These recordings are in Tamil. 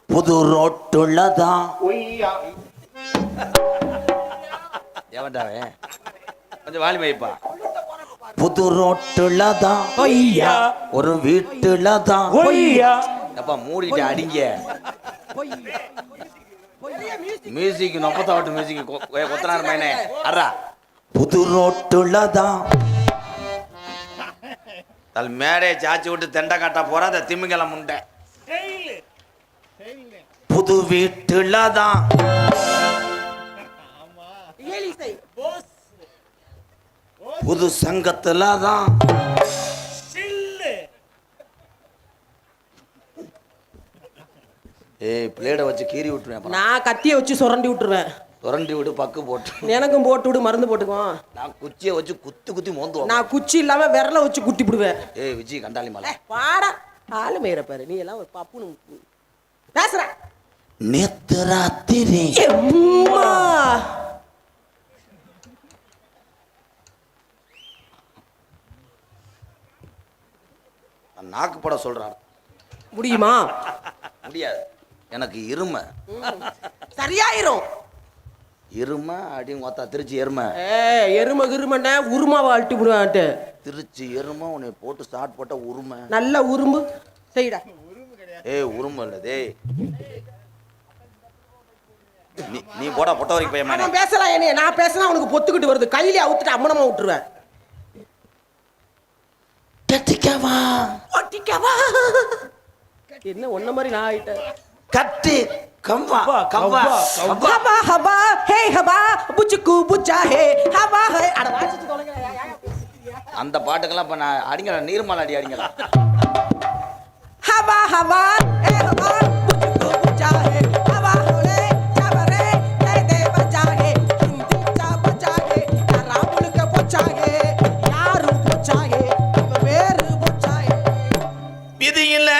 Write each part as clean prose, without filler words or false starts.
புது ரோட்டுள்ளதான் எவன்டாவே கொஞ்சம் வாலி வைப்பா. புது ரோட்டுள்ளதான் ஒரு வீட்டுலதான் அப்பா மூடிட்டு அடிங்க. மியூசிக் 48 மியூசிக் கொத்தனார் மைனே அறா. புது ரோட்டுள்ளதான் தல் மேடையை சாச்சி விட்டு தெண்டை காட்டா போற அந்த திமிங்கலம் முண்டை. புது வீட்டுலதான் புது சங்கத்துலதான் ஏய் பிளேட வச்சு கீறி விட்டுருவேன். நான் கத்திய வச்சு சுரண்டி விட்டுருவேன். சுரண்டி விட்டு பக்கு போட்டு எனக்கும் போட்டு விடு, மருந்து போட்டுக்குவோம். நான் குச்சியை வச்சு குத்தி குத்தி மோந்துவோம். நான் குச்சி இல்லாம விரல வச்சு குத்தி விடுவேன். ஏய் விஜய் கண்டாலி மலை பாடா ஆளு மேயற பாரு. நீ எல்லாம் ஒரு பப்புனு பேசுற. நேத்து ராத்திரி நாக்கு போட சொல்றான். முடியுமா? முடியாது. எனக்கு இருமை சரியாயிரும். இருமை அப்படின்னு பார்த்தா திருச்சி எருமை. எருமை கிருமண்ண உருமாவை அழட்டி விடுவான்ட்டு. திருச்சி எருமை உன்னை போட்டு ஸ்டார்ட் போட்ட உருமை. நல்ல உரும்பு செய்டா. ஏய் உருமை இல்ல டேய். நீ போடா பொட்ட வரைக்கும் பையன். நான் பேசலாம். என்ன நான் பேசினா உனக்கு பொத்துக்கிட்டு வருது. கையிலே அவுத்துட்டு அம்மனமா விட்டுருவேன். கட்டிக்கவா ஒட்டிக்கவா என்ன ஒன்ன மாதிரி நான் ஆயிட்டேன். கட்டு கவ்வா கவ்வா ஹபா ஹபா ஹே ஹபா புச்சுக்கு புச்சா ஹே ஹபா ஹே. அட வாசிச்சு தொலைங்க. அந்த பாட்டுக்கெல்லாம் இப்ப நான் அடிங்கடா நீர்மால் அடி அடிங்கடா. ஹபா ஹபா ஹே ஹபா புச்சுக்கு புச்சா ஹே ஹபா ஹோலே ஜபரே தே தே பச்சா ஹே ஹிந்தி சா பச்சா ஹே ராமுலுக்கு பச்சா ஹே யாரு பச்சா ஹே வேறு பச்சா ஹே. விதியில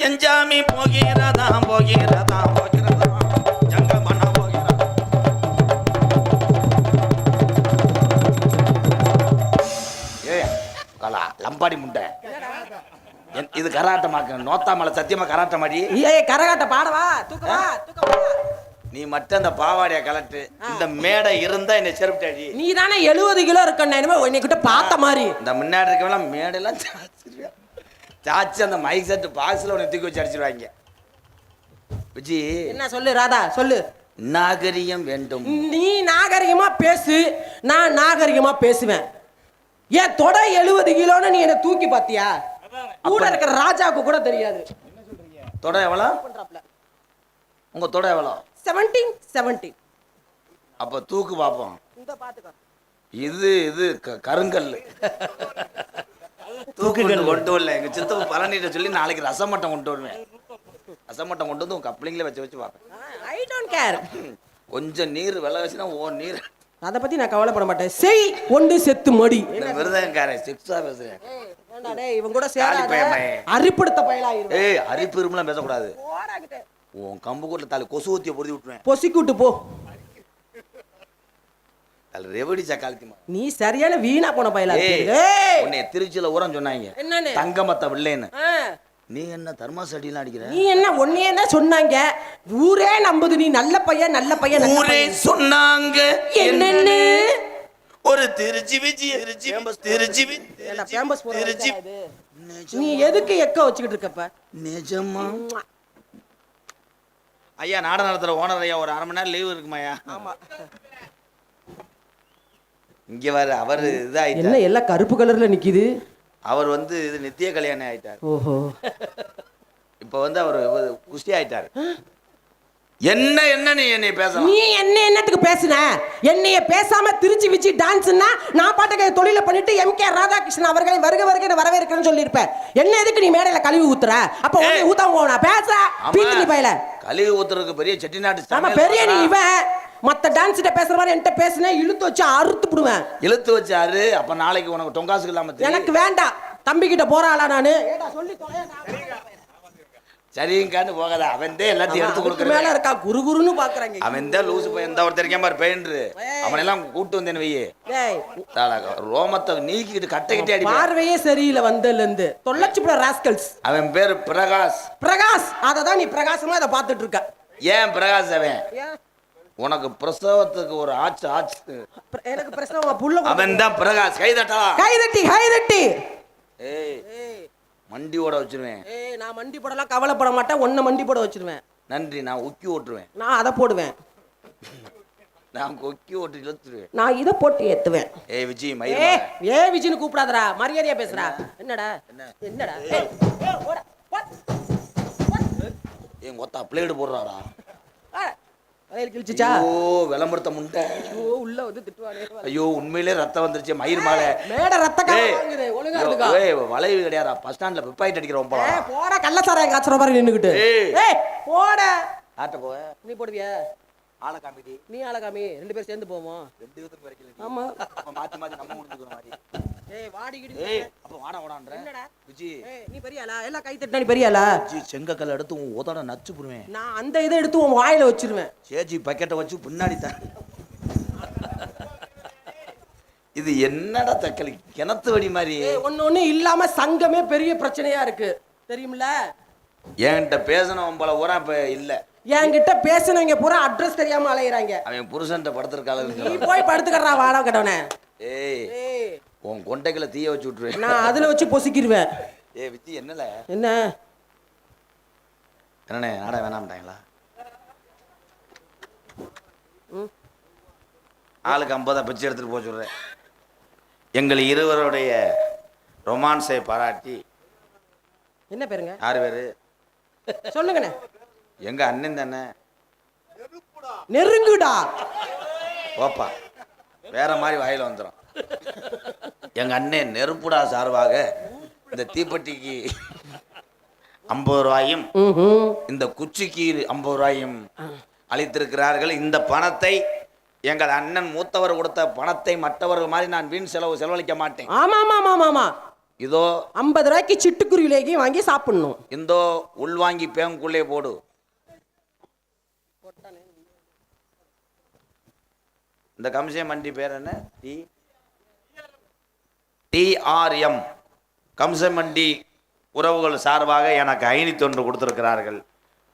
எஞ்சாமி போகிறதா போகிறதா போகிறதா ஜங்கமன போகிறதா. ஏ கலா லம்பாடி முண்டை இது கராட்டமாக்க நோத்தாமலை சத்தியமா கராட்ட மாடி. ஏய் கரகாட்ட பாடவா தூக்கவா தூக்கவா. நீ மட்டும் அந்த பாவாடைய கலட்டு. இந்த மேடை இருந்தா என்ன செருப்பிட்டாடி. நீ தானே 70 கிலோ இருக்கண்ணா. இனிமே உன்னைக்கிட்ட பார்த்த மாதிரி. இந்த முன்னாடி இருக்கவெல்லாம் மேடெல்லாம் சாச்சு அந்த மைக் செட் பாக்ஸ்ல உன்னை தூக்கி வச்சு அடிச்சிருவாங்க. விஜி என்ன சொல்லு ராதா சொல்லு. நாகரிகம் வேண்டும். நீ நாகரிகமா பேசு, நான் நாகரிகமா பேசுவேன். ஏன் தொட 70 கிலோன்னு நீ என்ன தூக்கி பாத்தியா? கூட இருக்கிற ராஜாவுக்கு கூட தெரியாது. தொட எவ்வளோ? உங்க தொட எவ்வளோ? 17. அப்ப தூக்கு பாப்போம். இந்த பாத்துக்கோ. இது கருங்கல் தூக்குகள் கொண்டு வரல. எங்க சித்தப்பு பழனிட்ட சொல்லி நாளைக்கு ரசமட்டம் கொண்டு வருவேன். ரசமட்டம் கொண்டு வந்து உங்க கப்ளிங்ல வச்சு பார்ப்பேன். I don't care. கொஞ்சம் நீர் வெள்ள வச்சுனா ஓ நீர். அத பத்தி நான் கவலைப்பட மாட்டேன். செய் ஒன்று செத்து மடி. இந்த விருதங்காரன் சிக்ஸா பேசுறேன். ஏண்டா டேய் இவன் கூட சேராத. அரிப்படுத்த பயலாயிரு. ஏய் அரிப்பு இருமலாம் பேச கூடாது. போடாகிட்ட. உன் கம்பு கூட்ல தால கொசு ஊத்திய பொறுதி விட்டுறேன். பொசிக்கூட்டு போ. தால ரெவடி சக்காலத்திமா. நீ சரியான வீணா போன பயலா இருக்கு. ஏய் உன்னை திருச்சில ஊரம் சொன்னாங்க. என்னன்னு? தங்கமத்த வில்லேன்னு. நீ என்ன தர்மாஸ் அடிலாம் அடிக்கிற? நீ என்ன ஒன்னே தான் சொன்னாங்க. ஊரே நம்புது நீ நல்ல பையன் நல்ல பையன். ஊரே சொன்னாங்க என்னன்னு? ஒரு திருச்சி விஜி திருச்சி திருச்சி திருச்சி. நீ எதுக்கு எக்க வச்சுக்கிட்டு இருக்கப்ப? நிஜமா ஐயா நாடகம் நடத்துற ஓனர் ஐயா ஒரு 1/2 மணி நேரம் லீவ் இருக்குமாயா? ஆமா. இங்க வர அவர் இதாயிட்டார். என்ன எல்லாம் கருப்பு கலர்ல நிக்குது? அவர் வந்து இது நித்திய கல்யாணம் ஆயிட்டார். ஓஹோ. இப்ப வந்து அவர் குஸ்தி ஆயிட்டார். என்ன என்ன நீ என்னை பேசலாம்? நீ என்னத்துக்கு பேசுன? என்னைய பேசாம திருச்சி விச்சி டான்ஸ்னா நான் பாட்டுக்கு தொழில பண்ணிட்டு எம்கே ராதாகிருஷ்ணன் அவர்களை வருக வருக வரவேற்கிறேன்னு சொல்லியிருப்பேன். என்ன எதுக்கு நீ மேடையில கழுவி ஊத்துற? அப்ப உன்னை ஊத்தாம நான் பேச பீத்தினி பையல. கழுவி ஊத்துறதுக்கு பெரிய செட்டிநாட்டு. ஆமா பெரிய நீ இவன். மத்த டான்ஸ்கிட்ட பேசுற மாதிரி என்கிட்ட பேசுன இழுத்து வச்சு அறுத்து விடுவேன். இழுத்து வச்சாரு. அப்ப நாளைக்கு உனக்கு தொங்காசுக்கு இல்லாம எனக்கு வேண்டாம். தம்பி கிட்ட போறாளா நானு? சரிங்கான்னு போகாத. அவன் தான் எல்லாத்தையும் எடுத்து அதுக்கு மேல கொடுக்குறேன். இருக்கா குறுகுறுன்னு பாக்குறாங்க. அவன் தான் லூசு பையன். எந்த ஒருத்தருக்கேன் பாரு பெயின்ரு. அவனெல்லாம் கூட்டு வந்தேன்னு வையே. ஏய், ரோமத்தை நீக்கிட்டு கட்டைக்கிட்டே அடி. பார்வையே சரியில்லை வந்ததுல இருந்து. தொலைச்சு போட ராஸ்கல்ஸ். அவன் பேரு பிரகாஷ். பிரகாஷ், அததான் நீ பிரகாசமா அதை பார்த்துட்டு இருக்க. ஏன் பிரகாஷ்? அவன் ஏன்? உனக்கு பிரசவத்துக்கு ஒரு ஆச்சு. எனக்கு பிரச்சனை புள்ள. அவன் தான் பிரகாஷ். கைதட்டா. கைதட்டி. ஏய், ஏய், மண்டி ஓட வச்சிருவேன். ஏய், நான் மண்டி போடலாம் கவலைப்பட மாட்டேன். ஒன்ன மண்டி போட வச்சிருவேன். நன்றி. நான் உக்கி ஓட்டுருவேன். நான் அதை போடுவேன். நான் கொக்கி ஓட்டு இழுத்துருவேன். நான் இதை போட்டு ஏத்துவேன். ஏய் விஜய் ஏ மயிர். ஏ விஜின்னு கூப்பிடாதடா, மரியாதையா பேசுறா. என்னடா என்னடா? ஏய், ஓட என் கொத்தா பிளேடு போடுறாடா. வயல் கிழிச்சுச்சா? ஓ விளம்பரத்த முண்டை. ஐயோ, உள்ள வந்து திட்டுவானே. ஐயோ உண்மையிலே ரத்தம் வந்துருச்சு. மயிர் மாலை மேட ரத்த காங்குது. ஒழுங்கா இருந்துக்கா. ஏய் வளைவு கிடையாதா? பஸ் ஸ்டாண்ட்ல பிப்பாயிட்டு அடிக்கிறோம் போல. ஏய், போடா கள்ளச்சாராயம் காய்ச்சற மாதிரி நின்னுக்கிட்டு. ஏய் போட. ஆட்ட போ. நீ போடுவியா? ஆள காமிடி. நீ ஆளகாமி. ரெண்டு பேரும் சேர்ந்து போவோம். ரெண்டு பேத்துக்கு வரைக்கல. ஆமா. அப்ப மாத்தி நம்ம முடிஞ்சுக்கிற மாதிரி. ஏய் வாடிக்கிடி. ஏய் அப்ப வாடான்ற. என்னடா? விஜய். ஏய் நீ பெரியாளா? எல்லாம் கை தட்டினா நீ பெரியாளா? விஜய் செங்கக்கல்ல எடுத்து உன் உதட நச்சு புடுவேன். நான் அந்த இதை எடுத்து உன் வாயில வச்சிருவேன். சேச்சி பக்கெட்டை வச்சு பின்னாடி தான். இது என்னடா தக்கலி கிணத்து வடி மாதிரி. ஒண்ணு இல்லாம சங்கமே பெரிய பிரச்சனையா இருக்கு தெரியுமில்ல. என்கிட்ட பேசணும் போல ஊரா இப்ப இல்ல. என்கிட்ட பேசினவங்க பூரா அட்ரஸ் தெரியாம அலையறாங்க. அவன் புருஷன்ட்ட படுத்திருக்காள. நீ போய் படுத்துக்கறா வாடா கடவனே. ஏய் ஏய் உன் கொண்டைக்குள்ள தீய வச்சு விட்டுருவேன். நான் அதுல வச்சு பொசிக்கிடுவேன். ஏய் வித்தி என்னல என்ன என்னண்ணே நாடா வேணாம்ட்டாங்களா? ஆளுக்கு 50 பிச்சை எடுத்துட்டு போக சொல்றேன். எங்கள் இருவருடைய ரொமான்ஸை பாராட்டி. என்ன பேருங்க? 6 பேரு சொல்லுங்கண்ணே. எங்க அண்ணன் தானே. நெருங்குடா. ஓப்பா வேற மாதிரி வாயில வந்துடும். எங்க அண்ணன் நெருப்புடா சார்பாக இந்த தீப்பெட்டிக்கு 50 ரூபாயும் இந்த குச்சிக்கு 50 ரூபாயும் அளித்திருக்கிறார்கள். இந்த பணத்தை எங்கள் அண்ணன் மூத்தவர் கொடுத்த பணத்தை மற்றவர்கள் மாதிரி நான் வீண் செலவழிக்க மாட்டேன். ஆமா ஆமா ஆமா ஆமா. இதோ 50 ரூபாய்க்கு சிட்டுக்குருவிலேயும் வாங்கி சாப்பிடணும். இந்தோ உள்வாங்கி பேங்குள்ளே போடு. இந்த கம்சே மண்டி பேர் என்ன? TRM கம்சமண்டி உறவுகள் சார்பாக எனக்கு 501 கொடுத்திருக்கிறார்கள்.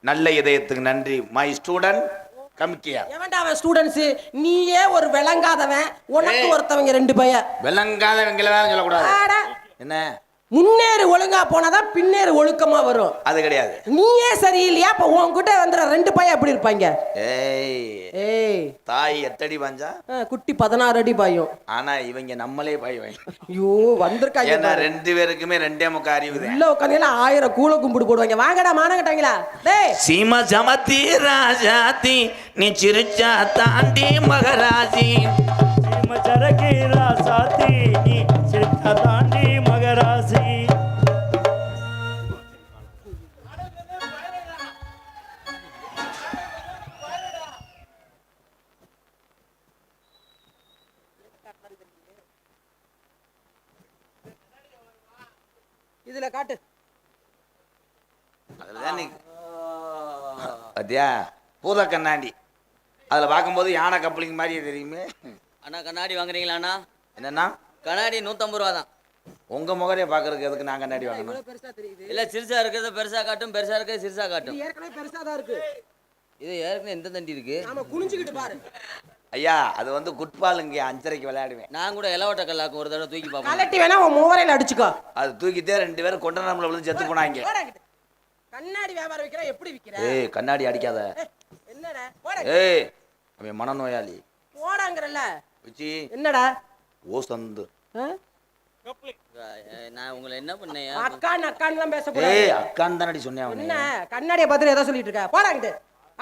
நல்ல இதயத்துக்கு நன்றி. மை ஸ்டூடெண்ட் கம்கியா. எவன்டா அவன் ஸ்டூடண்ட்ஸ்? நீயே ஒரு விளங்காதவன். உனக்கு ஒருத்தவங்க 2 பையன். விளங்காதவங்கள வேற சொல்லக்கூடாது. என்ன முன்னேறு ஒழுங்கா போனாதான் பின்னேறு ஒழுக்கமா வரும். அது கிடையாது. நீயே சரியில்லையா? அப்ப உன்கிட்ட வந்துற 2 பையன் எப்படி இருப்பாங்க? ஏய் ஏய் தாய் 8 அடி பாஞ்சா குட்டி 16 அடி பாயும். ஆனா இவங்க நம்மளே பாய்வாங்க. ஐயோ வந்திருக்காங்க. ஏன்னா 2 பேருக்குமே 2.25 அறிவு. உள்ள உட்காந்தீங்களா 1000 கூல கும்பிடு போடுவாங்க. வாங்கடா மானங்கட்டாங்களா? டேய் சீமா சமத்தி ராஜாத்தி நீ சிரிச்சா தாண்டி மகராஜி. சீமா சரகி ராசாத்தி நீ சிரிச்சா தாண்டி மகராசி. இதுல காட்டு. பாத்தியா பூத கண்ணாடி. அதுல பார்க்கும்போது யானை கப்பலிங் மாதிரியே தெரியுமே. அண்ணா கண்ணாடி வாங்குறீங்களா அண்ணா? என்னன்னா கண்ணாடி 150 ரூபா தான். உங்க முகரைய பாக்குறதுக்கு எதுக்கு நான் கண்ணாடி வாங்கணும்? இவ்வளவு பெருசா தெரியுது. இல்ல சிறுசா இருக்கிறத பெருசா காட்டும், பெருசா இருக்கிறது சிறுசா காட்டும். இது ஏற்கனவே பெருசா தான் இருக்கு. இது ஏற்கனவே எந்த தண்டி இருக்கு? நாம குனிஞ்சுக்கிட்டு பாரு. ஐயா அது வந்து குட்பால் இங்க 5:30க்கு விளையாடுவேன். நான் கூட இலவட்ட கல்லாக்கும் ஒரு தடவை தூக்கி பார்ப்பேன். கலட்டி வேணா உன் மூவரையில அடிச்சுக்கோ. அது தூக்கிட்டே 2 பேரும் கொண்ட நம்மள விழுந்து செத்து போனாங்க. கண்ணாடி வியாபாரம் விக்கிற எப்படி விக்கிற? ஏய் கண்ணாடி அடிக்காத. என்னடா போட. ஏய் அவன் மனநோயாளி. போடாங்கறல்ல. விச்சி என்னடா? ஓ சந்து. நான் உங்களை என்ன பண்ணேன்? அக்கான்னு தான் பேசக்கூடாது. ஏய் அக்கான்னு தானடி சொன்னேன் அவனே. என்ன கண்ணாடியை பார்த்து ஏதோ சொல்லிட்டு இருக்க? போடாங்கிட்டு.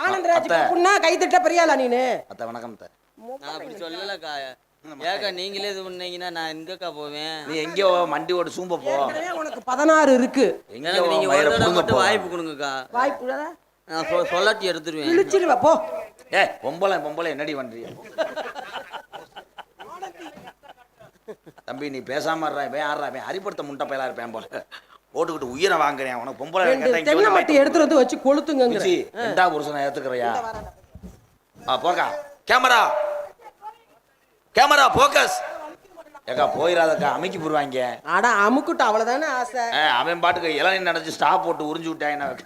ஆனந்தராஜ் புண்ணா கை தட்ட பெரியாளா நீனு? அத்த வணக்கம் த. நான் அப்படி சொல்லலக்கா. ஏக்கா நீங்களே இது பண்ணீங்கன்னா நான் எங்கக்கா போவேன்? நீ எங்கயோ மண்டி ஓட சூம்ப போ. ஏற்கனவே உனக்கு 16 இருக்கு. எனக்கு நீங்க ஒரு தடவை மட்டும் வாய்ப்பு கொடுங்கக்கா. வாய்ப்பு நான் சொல்லாட்டி எடுத்துருவேன். கிழிச்சிருவ போ. ஏய் பொம்பளை என்னடி பண்றீங்க? தம்பி நீ பேசாம இருடா. இவன் யாரா? இவன் ஹரிப்படுத்த முண்டை பயலா இருப்பேன் போல. போட்டுக்கிட்டு உயிரை வாங்குறேன் உனக்கு பொம்பளை ரெண்டு கேட்டா இங்க தென்னை வந்து மட்டி எடுத்துட்டு வந்து வச்சு கொளுத்துங்க மிச்சி, ரெண்டாவது புருஷனை ஏத்துக்கிறியா? போக்கா கேமரா கேமரா போக்கஸ். ஏக்கா போயிடாதக்கா அமைக்கி போடுவாங்க. அட அமுக்குட்டு அவ்வளவுதானே ஆசை. அவன் பாட்டுக்கு இளநீர் நினைச்சு ஸ்டாப் போட்டு உறிஞ்சு விட்டான்.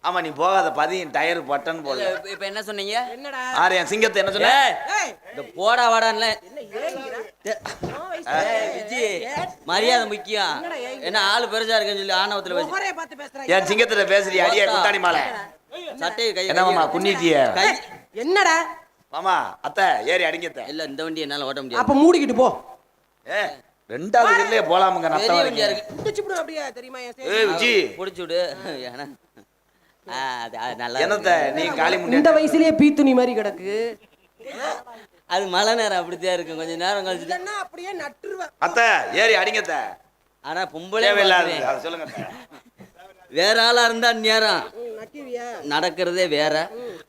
ஆமா நீ போகாத பதியும் டயர் பட்டன் போல. இப்ப என்ன சொன்னீங்க? என்னடா என் சிங்கத்தை என்ன சொன்ன? இந்த போடா வாடான்ல விஜி மரியாதை முக்கியம். என்ன ஆளு பெருசா இருக்குன்னு சொல்லி ஆணவத்துல வச்சு முகரைய பார்த்து பேசுறேன். என் சிங்கத்துல பேசுறியா? அடியா குத்தாடி மாலை சட்டையை கை என்ன மாமா குன்னிட்டிய? கை என்னடா மாமா அத்தை ஏறி அடிங்கத்த. இல்ல இந்த வண்டி என்னால ஓட்ட முடியாது. அப்ப மூடிக்கிட்டு போ. ரெண்டாவது வீட்லயே போலாமுங்க. பெரிய நத்த வண்டியா இருக்கு. புடிச்சு விடு அப்படியே தெரியுமா? விஜி புடிச்சு விடு. ஏன்னா அது நல்லா என்னத்த நீ காலி முன்னே இந்த வயசுலயே பீத்துணி மாதிரி கிடக்கு. அது மழை நேரம் அப்படித்தான் இருக்கும். கொஞ்ச நேரம் கழிச்சு என்ன அப்படியே நட்டுருவேன். அத்தை ஏறி அடிங்கத்த. ஆனா பொம்பளை தேவையில்லாத அதை சொல்லுங்க அத்தை. வேற ஆளா இருந்தா நேரம் நக்கிவியா? நடக்கிறதே வேற.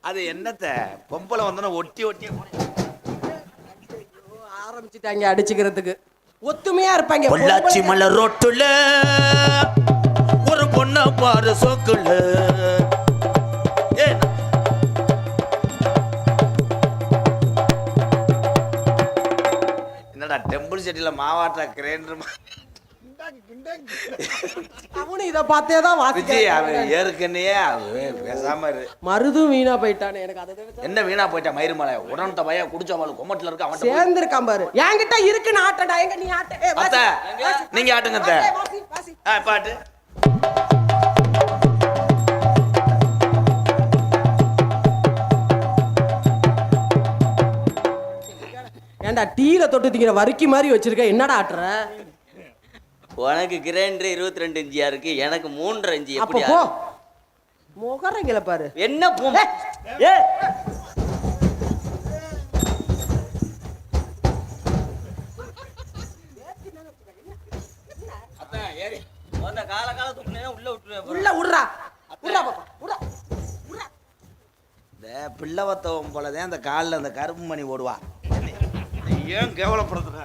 அது என்னத்த பொம்பளை வந்தோன்னா ஒட்டி ஒட்டி ஆரம்பிச்சுட்டாங்க அடிச்சுக்கிறதுக்கு. ஒத்துமையா இருப்பாங்க. பொள்ளாச்சி மலை ரோட்டுல ஒரு பொண்ண பாரு சோக்குல. என்னடா டெம்பிள் செட்டில மாவாட்டா கிரைண்டர் அவனும் இத பார்த்தே தான் விஜய் வாசிக்க. அவன் ஏற்கனவே பேசாம இரு. மருதும் வீணா போயிட்டானே. எனக்கு அதை என்ன வீணா போயிட்டா மயிறுமலை உடனே பைய குடிச்சவளு கொமட்டில இருக்க அவன் சேர்ந்திருக்கான் பாரு. என்கிட்ட இருக்குன்னு ஆட்டடா. எங்க நீ ஆட்ட. ஏய், வாசி. அத்தை நீங்க ஆட்டுங்க அத்தை. வாசி, வாசி. பாட்டு ஏன்டா டீல தொட்டு திங்கிற வறுக்கி மாதிரி வச்சிருக்க? என்னடா ஆட்டுற? உனக்கு கிரைண்டர் 22 இன்ச்சியா இருக்கு, எனக்கு 3.5 இன்ச்சி. அப்ப எப்படி போ. முகரங்கள பாரு. என்ன ஏ அந்த கால தூக்குனேன்னா உள்ள விட்டுருவேன். உள்ள உடுறா. உடுறா பாப்பா. உடுறா. உடுறா. இந்த பிள்ளவத்தவன் போலதான் அந்த காலில் அந்த கருப்பு மணி ஓடுவா. ஏன் கேவலப்படுத்துற?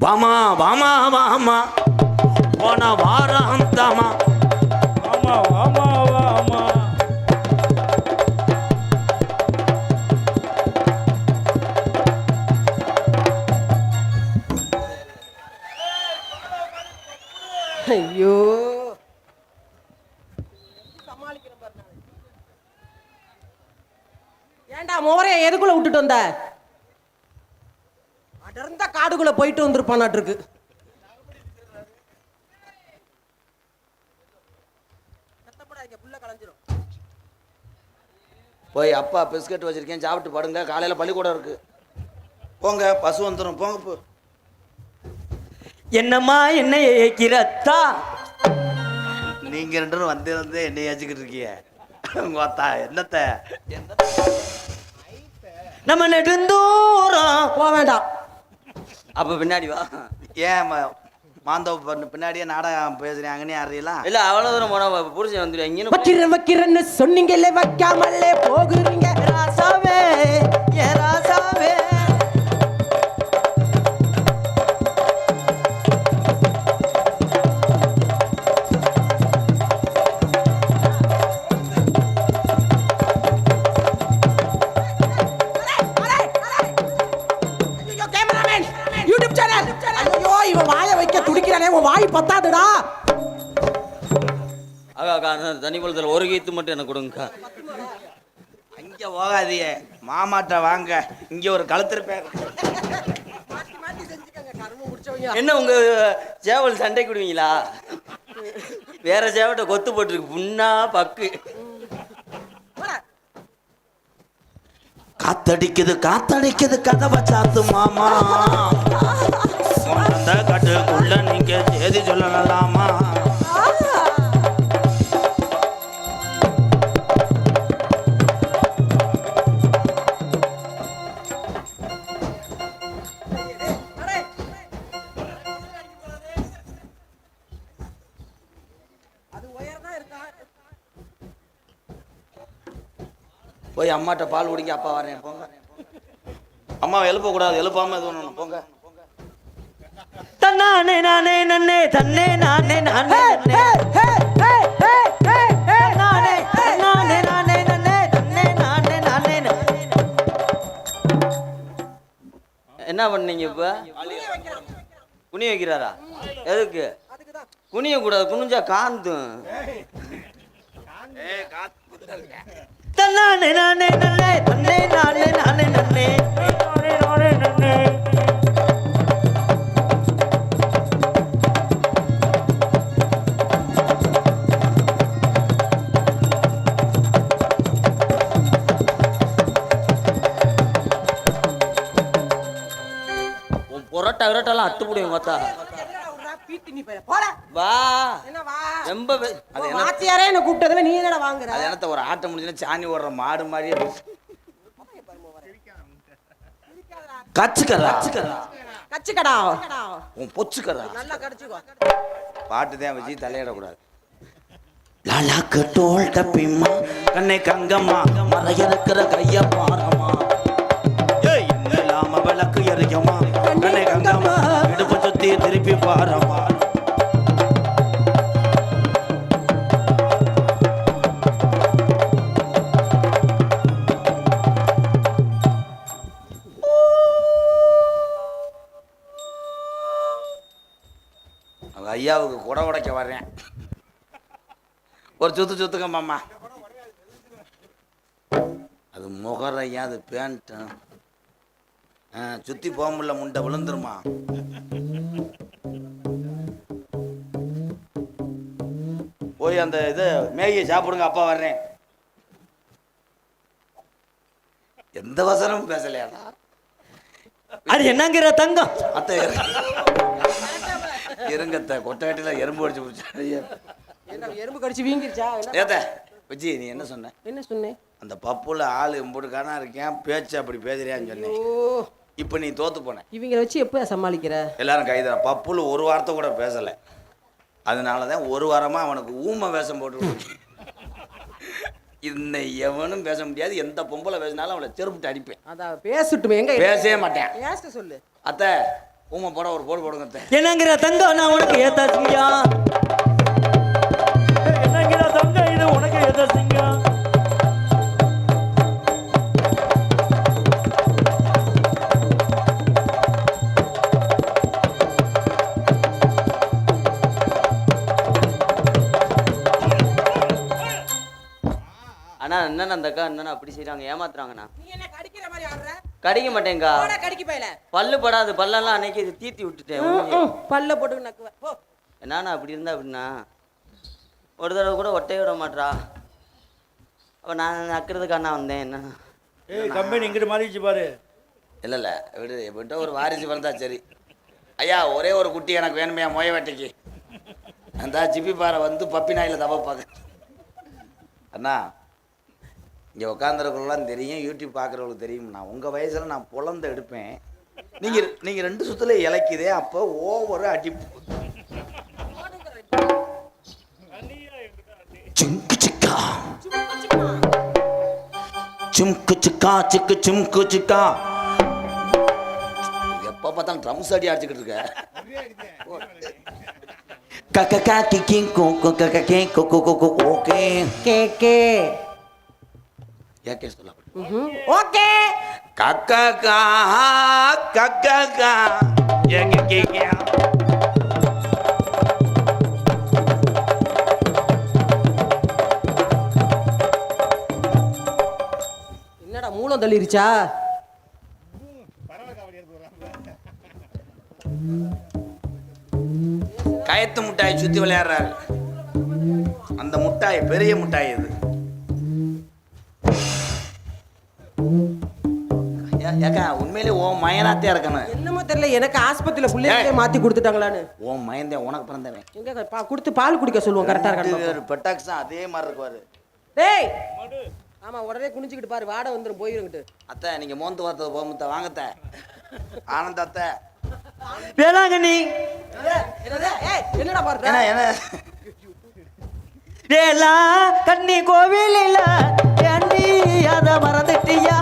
வாமா வாமா வாமா போன வாரம் தாமா. வாமா வாமா வாமா ஐயோ ஏன்டா மோரைய எதுக்குள்ள விட்டுட்டு வந்த? அடர்ந்த காடுக்குள்ள போயிட்டு வந்திருப்பானாட்டிருக்கு. போய் அப்பா பிஸ்கட் வச்சிருக்கேன் சாப்பிட்டு படுங்க. காலையில பள்ளிக்கூடம் இருக்கு. போங்க பசு வந்துடும். போங்க போ. என்னம்மா என்ன ஏக்கிறத்தா? நீங்க ரெண்டு பேரும் வந்து வந்து என்னை ஏச்சுக்கிட்டு இருக்கீங்க. உங்க அத்தா என்னத்த நம்ம நெடுந்தூரம் போக வேண்டாம். அப்ப பின்னாடி வா. ஏன் மாந்தோப்பு பின்னாடியே நாடகம் பேசுறாங்கன்னு அறியலாம். இல்ல அவ்வளவு தூரம் போனா புருஷன் வந்துடுவாங்க. வைக்கிறேன் வைக்கிறேன்னு சொன்னீங்கல்ல, வைக்காமலே போகுறீங்க. ராசாவே ஏ ராசாவே. YouTube channel. ஐயோ இவன் வாயை வைக்க துடிக்கிறானே. உன் வாய் பத்தாதுடா. அக்கா தனி குளத்துல ஒரு கீத்து மட்டும் எனக்கு கொடுங்கக்கா. அங்க போகாதீங்க மாமாட்ட வாங்க. இங்க ஒரு கழுத்திருப்பேன். என்ன உங்க சேவல் சண்டை விடுவீங்களா? வேற சேவட்டை கொத்து போட்டுருக்கு புண்ணா பக்கு. காத்தடிக்குது காத்தடிக்குது கதவை சாத்து மாமா. அந்த கட்டுக்குள்ள நீங்க செய்தி சொல்லலாமா? போய் அம்மாட்ட பால் குடிங்க. அப்பா வரேன். போங்க. அம்மாவை எழுப்பக்கூடாது. எழுப்பாம இது பண்ணணும். போங்க. தன்னானே நானே நன்னே தன்னே நானே நானே நன்னே நானே நானே நானே நன்னே தன்னே நானே நானே நன்னே. என்ன பண்ணீங்க இப்ப? குனிய வைக்கிறாரா? எதுக்கு குனிய கூடாது? குனிஞ்சா காந்தும். தன்னானே நானே நன்னே தன்னே நானே நானே நன்னே நானே நானே நன்னே. உன் புரோட்டா கிரோட்டெல்லாம் அத்து போடுவேன் பார்த்தா. பீத்தி நீ போய் போடா. வா என்ன வா? ரொம்ப அது என்ன வாத்தியாரே என்ன கூப்பிட்டதுல நீ என்னடா வாங்குற? அது என்னத்த ஒரு ஆட்டம் முடிஞ்சுன்னா சாணி ஓடுற மாடு மாதிரியே கச்சுக்கறா கச்சிக்கடா. உன் பொச்சுக்கறா. நல்லா கடிச்சுக்கோ. பாட்டு தான் வச்சு தலையிடக்கூடாது. லாலா கட்டோல் டப்பிம்மா கண்ணை கங்கம்மா மறையிருக்கிற கைய பாரம்மா ஏய் இல்லாம விளக்கு எரியுமா கண்ணை கங்கம்மா இடுப்பு சுத்தி திருப்பி பாரம்மா. அவங்க ஐயாவுக்கு குடை உடைக்க வர்றேன். ஒரு சுத்து சுத்துங்க மாமா. அது முகரையா அது பேண்ட்டு சுத்தி போக முடியல முண்டை விழுந்துருமா. போய் அந்த இது மேகியை சாப்பிடுங்க அப்பா வர்றேன். எந்த வசனமும் பேசலையாடா. அது என்னங்கிற தங்கம்? அத்தை இருங்கத்த கொட்டகட்டில எறும்பு அடிச்சு பிடிச்சா. என்ன எறும்பு கடிச்சு வீங்கிருச்சா? ஏத்த விஜி நீ என்ன சொன்ன? என்ன சொன்னேன்? அந்த பப்புல ஆளு இம்புடுக்கானா இருக்கேன் பேச்சு அப்படி பேசுறியான்னு சொன்னேன். ஓ, இப்போ நீ தோத்து போன. இவங்களை வச்சு எப்ப சமாளிக்கிற? எல்லாரும் கைதான். பப்புல ஒரு வார்த்தை கூட பேசலை. அதனால தான் ஒரு வாரமாக அவனுக்கு ஊமை வேஷம் போட்டு இன்னை எவனும் பேச முடியாது. எந்த பொம்பளை பேசினாலும் அவளை செருப்பிட்டு அடிப்பேன். அதான் பேசட்டுமே. எங்க பேசவே மாட்டேன். பேச சொல்லு. அத்தை ஊமை போட ஒரு போடு போடுங்க அத்தை. என்னங்கிற தங்கம் நான் உனக்கு ஏத்தாச்சியா? என்னங்கிற தங்க இது உனக்கு எதை சிங்கம்? அண்ணா என்னண்ணா அந்த அக்கா என்னண்ணா அப்படி செய்றாங்க, ஏமாத்துறாங்கண்ணா. நீ என்ன கடிக்கிற மாதிரி ஆடுற? கடிக்க மாட்டேங்கா. போடா கடிக்கு பையல. பல்லு படாது. பல்லெல்லாம் அன்னைக்கு இது தீத்தி விட்டுட்டேன். பல்ல போட்டு நக்குவ. போ. என்னண்ணா அப்படி இருந்தா அப்படின்னா ஒரு தடவை கூட ஒட்டையை விட மாட்றா. அப்போ நான் நக்கிறதுக்கு அண்ணா வந்தேன். என்னண்ணா ஏய் கம்பெனி இங்கிட்டு மாறிச்சு பாரு. இல்லை இல்லை விடு. எப்படிட்ட ஒரு வாரிசு வந்தா சரி. ஐயா ஒரே ஒரு குட்டி எனக்கு வேணுமையா மொய வேட்டைக்கு. அந்த சிப்பி பாறை வந்து பப்பி நாயில் தப்பா பார்க்க. அண்ணா இங்கே உட்காந்துருக்கலாம் தெரியும், யூடியூப் பார்க்குறவங்களுக்கு தெரியும். நான் உங்கள் வயசில் நான் புலந்து எடுப்பேன். நீங்கள் ரெண்டு சுற்றுல இலைக்குதே. அப்போ ஓவரு அடிப்பு. சிங்கு சிக்கா சிம்கு சிக்கா சிக்கு சிம்கு சிக்கா. எப்போ பார்த்தாலும் ட்ரம்ஸ் அடி அடிச்சுக்கிட்டு இருக்க. கக்கா கிக்கி கோகோ கக்கே கோகோ கோகோ ஓகே கேக்கே. ஏகே சொல்ல. ஓகே. கக்கா கக்கா ஏகே கேக்கே. என்னடா மூலம் தள்ளிருச்சா? கயத்து முட்டாய் சுத்தி விளையாடுறாரு. அந்த முட்டாய் பெரிய முட்டாய் இது. ஏக்கா உண்மையிலே ஓ மயனாத்தே இருக்கணும். என்னமோ தெரியல, எனக்கு ஆஸ்பத்திரியில புள்ளைய மாத்தி கொடுத்துட்டாங்களான்னு. ஓ மயந்தே உனக்கு பிறந்தவன். எங்க கொடுத்து பால் குடிக்க சொல்லுவோம். கரெக்டா இருக்கணும். பெட்டாக்ஸ் அதே மாதிரி இருக்குவாரு. டேய் ஆமா உடனே குனிஞ்சுக்கிட்டு பாரு, வாடை வந்துரும் போயிருங்கிட்டு. அத்தை நீங்க மோந்து வார்த்தை போமுத்த வாங்கத்த ஆனந்த அத்தை. வேளாங்கண்ணி என்னடா பாரு என்ன என்ன வேளா கண்ணி கோவிலில் ஏண்டி அத மறந்துட்டியா?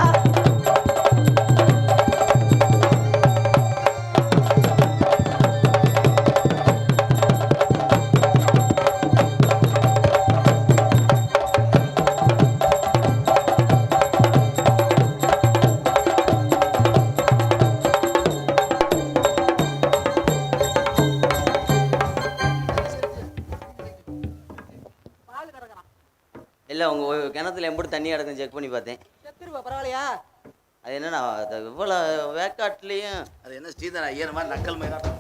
இல்லை உங்கள் கிணத்துல எப்படி தண்ணி கிடக்கும் செக் பண்ணி பார்த்தேன். செத்துருவா பரவாயில்லையா? அது என்னண்ணா இவ்வளோ வேக்காட்லேயும் அது என்ன ஸ்ரீதரா ஐயர் மாதிரி நக்கல் மயிலாட்டம்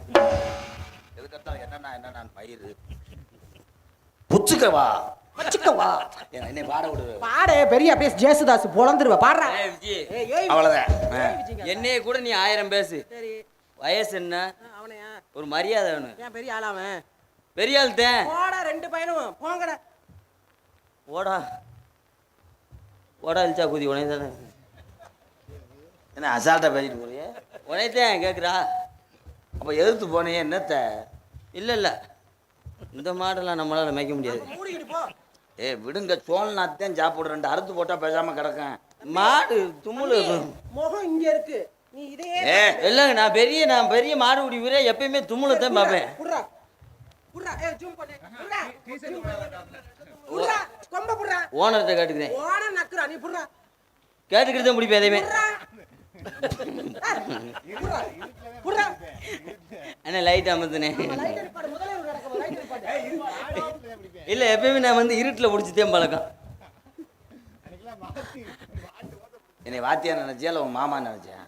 எதுக்கட்டாலும் என்னன்னா பயிர் புச்சுக்கவா வச்சுக்கவா என்னை பாட விடு. பாடு பெரிய அப்படியே ஜேசுதாஸ் பொழந்துருவா பாடுறா. விஜய் அவ்வளோதான். என்னைய கூட நீ 1000 பேசு. சரி வயசு என்ன? அவனையா ஒரு மரியாதை வேணும். ஏன் பெரிய ஆளாவன்? பெரிய ஆள் தான். போடா 2 பையனும் போங்கடா. ஓடா ஓடா இழுச்சா குதி உனே தானே. என்ன அசால்ட்டாக பேசிட்டு போறியே? உனைத்தான் கேட்குறா. அப்போ எதிர்த்து போனே என்னத்த? இல்லை இந்த மாடெல்லாம் நம்மளால மேய்க்க முடியாது. மூடிக்கிட்டு போ. விடுங்க சோழநாத்தான் சாப்பிடு. 2 அறுத்து போட்டா பேசாம கிடக்கேன். மாடு தும்முல முகம் இங்க இருக்கு. நீ இதையே இல்லைங்க. நான் பெரிய மாடு குடி வீரே எப்பயுமே தும்முலத்தான் பார்ப்பேன். புடுறா புடுறா. ஜூம் பண்ணு. புடுறா புடுறா கொம்ப புடுறா. ஓனர்கிட்ட கேட்டுக்கிறேன். ஓன நக்குறா நீ புடுறா. கேட்டுக்கிட்டு தான் முடிப்பேன் எதையுமே. புடுறா புடுறா. அண்ணா லைட் அமர்த்துனே. லைட் அடிப்பாடு முதல்ல நடக்கும். லைட் அடிப்பாடு. இல்லை எப்பயுமே நான் வந்து இருட்டில் பிடிச்சிட்டேன் பழக்கம். என்னை வாத்தியா நினைச்சியா இல்லை உன் மாமா நினைச்சேன்?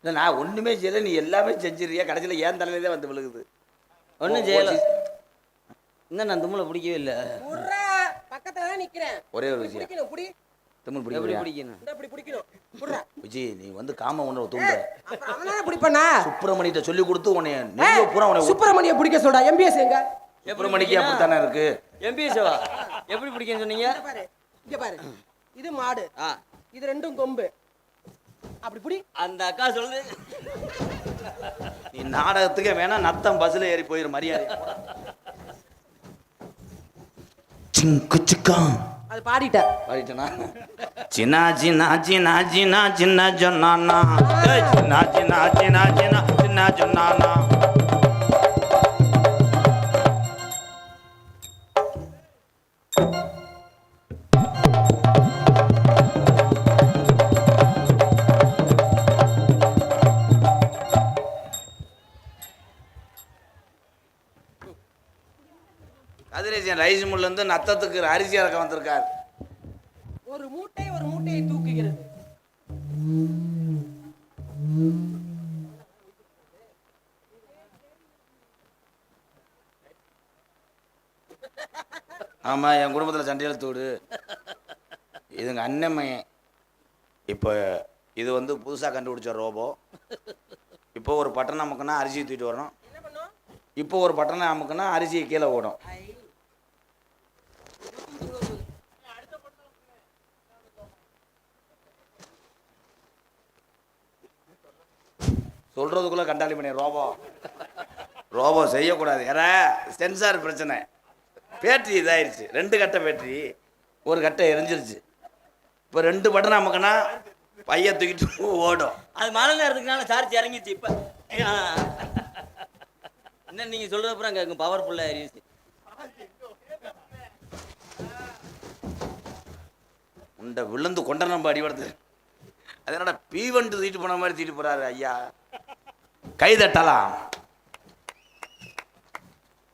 இல்லை நான் ஒன்றுமே செய்யலை, நீ எல்லாமே செஞ்சிருக்கியா. கடைசியில் ஏன் தலையில தான் வந்து விழுகுது. ஒன்றும் செய்யலை. இன்னும் நான் தும்முல பிடிக்கவே இல்லை. புடுறா பக்கத்துல தான் நிக்கிறேன். ஒரே ஒரு விஷயம், பிடிக்கணும் புடி. தமிழ் எப்படி பிடிக்கும் பிடிக்கணும்? இந்த இப்படி பிடிக்கணும். புடுறா. விஜய். நீ வந்து காம உணர்வு தூண்ட. அப்புறம் அவனால பிடிப்பண்ணா. சுப்பிரமணியிட்ட சொல்லி கொடுத்து உன்னை நெய்ய பூரா உன்னை சுப்பிரமணிய பிடிக்க சொல்றா. எம்பிஎஸ் எங்க? சுப்பிரமணிக்கு அப்படித்தானே இருக்கு. எம்பிஎஸ்வா எப்படி பிடிக்கன்னு சொன்னீங்க? பாரு இங்க பாரு. இது மாடு. ஆ இது 2ம் கொம்பு. அப்படி புடி. அந்த அக்கா சொல்லுது. நீ நாடகத்துக்கே வேணா நத்தம் பஸ்ல ஏறி போயிரு மரியாதை. அது பாடிட்ட. பாடிட்டனா? சின்ன சின்ன சின்ன சின்ன சின்ன சொன்னானா, சின்ன சின்ன சின்ன சின்ன சின்ன சொன்னானா. கதிரேசன் ரைஸ் மில்ல இருந்து நத்தத்துக்கு அரிசி இறக்க வந்திருக்காரு. ஒரு மூட்டையை தூக்குகிறது. ஆமா, என் குடும்பத்தில் சண்டையில் தூடு. இதுங்க அண்ணமையன். இப்போ இது வந்து புதுசாக கண்டுபிடிச்ச ரோபோ. இப்போ ஒரு பட்டனை அமுக்குனா அரிசி தூக்கிட்டு வரணும். இப்போ ஒரு பட்டனை அமுக்குனா அரிசியை கீழே ஓடும். சொல்றதுக்குள்ள கண்டாளி பண்ணி ரோபோ செய்யக்கூடாது. ஏன்னா சென்சார் பிரச்சனை. பேட்டரி இதாயிருச்சு. 2 கட்டை பேட்டரி, ஒரு கட்டை எரிஞ்சிருச்சு. இப்போ 2 பட்டன் நமக்குன்னா பைய தூக்கிட்டு ஓடும். அது மழை நேரத்துக்குனால சார்ஜ் இறங்கிச்சு. இப்போ என்ன நீங்கள் சொல்கிறப்பறம் கேட்கும் பவர்ஃபுல்லாக ஏறிடுச்சு. உண்டை விழுந்து கொண்ட நம்ம அடிபடுது. அதனால பீவண்டு தூக்கிட்டு போன மாதிரி தூக்கிட்டு போறாரு ஐயா. கைதட்டலாம்.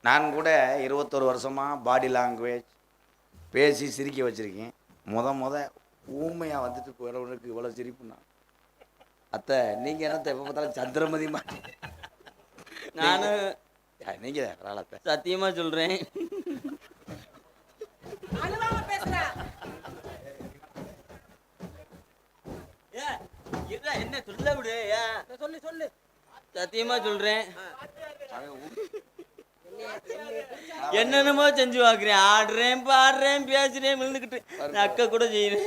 நான் கூட 21 வருஷமா பாடி லாங்குவேஜ் பேசி சிரிக்க வச்சிருக்கேன். முத ஊமையா வந்துட்டு போறவனுக்கு இவ்வளவு சிரிப்புண்ணா. அத்தை நீங்க என்னத்த எப்ப பார்த்தாலும் சந்திரமதி மாதிரி. நானும் நீங்க அத்தை சத்தியமாக சொல்கிறேன். என்ன சொல்ல விடு. சொல்லு சத்தியமா சொல்றேன். என்னென்னமோ செஞ்சு பார்க்குறேன். ஆடுறேன் பாடுறேன் பேசுறேன் விழுந்துக்கிட்டு அக்கா கூட செய்யறேன்.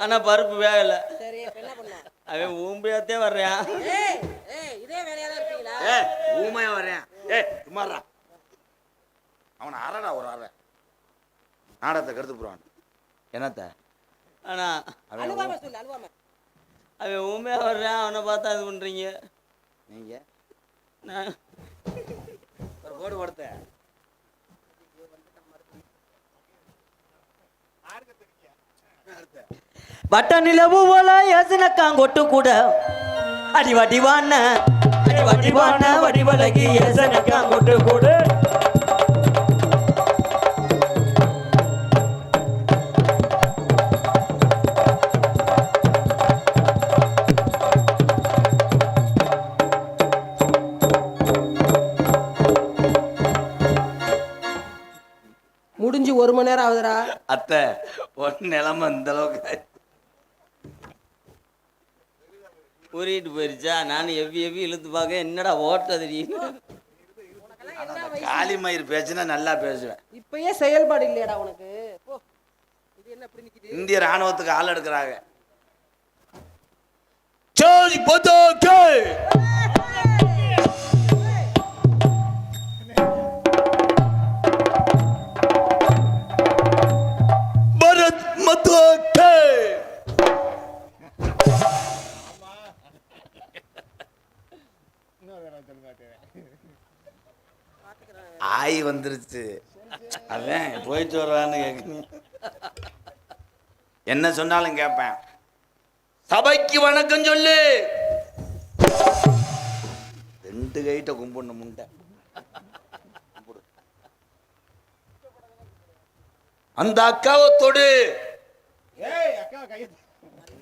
ஆனா பருப்பு வேகல. அவன் ஊம்பையாத்தே வர்றான். ஊமையா வர்றேன். சும்மாறா அவனை அறடா ஒரு அற நாடகத்தை கருத்து போறான். என்னத்த ஆனா அவன் ஊமையா வர்றான். அவனை பார்த்தா இது பண்றீங்க நீங்க. நான் ஒரு போடு கொடுத்த வட்ட நிலவு போல ஏசனக்காங்கொட்டு கூட அடிவடிவான வடிவலகி ஏசனக்காங்கொட்டு கூட முடிஞ்சு 1 மணி நேரம் ஆகுதுடா. அத்தை ஒன்னு நிலைமை இந்த அளவுக்கு ஊறிட்டு போயிருச்சா? நானும் எவ்வி இழுத்து பார்க்க என்னடா ஓட்டது நீ? காளிமயிர் பேச்சுன்னா நல்லா பேசுவேன். இப்பயே செயல்பாடு இல்லையாடா உனக்கு? போ. இது என்ன இப்படி நிக்குது? இந்திய ராணுவத்துக்கு ஆள் எடுக்கிறாங்க. பரத் மாதா கே. ஆய் வந்துருச்சு. அதான் போயிட்டு வர்றான்னு கேட்க என்ன சொன்னாலும் கேட்பேன். சபைக்கு வணக்கம் சொல்லு. 2 கைட்ட கும்பிடணும் முண்டை. அந்த அக்காவை தொடு.